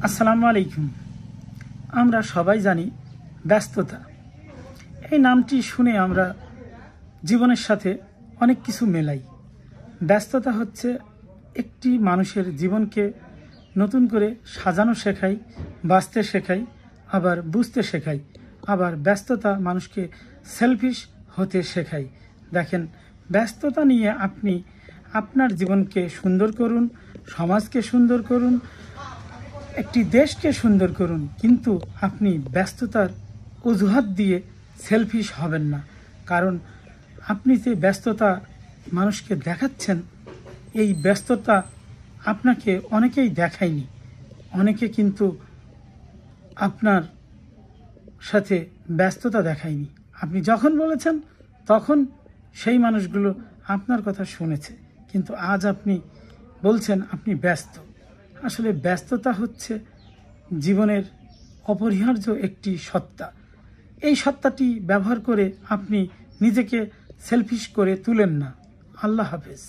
আসসালামু আলাইকুম। আমরা সবাই জানি ব্যস্ততা। এই নামটি শুনে আমরা জীবনের সাথে অনেক কিছু মেলাই। ব্যস্ততা হচ্ছে একটি মানুষের জীবনকে নতুন করে সাজানো শেখায়, বাঁচতে শেখায়, আবার বুঝতে শেখায়। আবার ব্যস্ততা মানুষকে সেলফিশ হতে শেখায়। দেখেন, ব্যস্ততা নিয়ে আপনি আপনার জীবনকে সুন্দর করুন, সমাজকে সুন্দর করুন, একটি দেশকে সুন্দর করুন, কিন্তু আপনি ব্যস্ততার অজুহাত দিয়ে সেলফিশ হবেন না। কারণ আপনি যে ব্যস্ততা মানুষকে দেখাচ্ছেন, এই ব্যস্ততা আপনাকে অনেকেই দেখায়নি। অনেকে কিন্তু আপনার সাথে ব্যস্ততা দেখায়নি। আপনি যখন বলেছেন তখন সেই মানুষগুলো আপনার কথা শুনেছে, কিন্তু আজ আপনি বলছেন আপনি ব্যস্ত। আসলে ব্যস্ততা হচ্ছে জীবনের অপরিহার্য একটি সত্তা। এই সত্তাটি ব্যবহার করে আপনি নিজেকে সেলফিশ করে তুলেন না। আল্লাহ হাফেজ।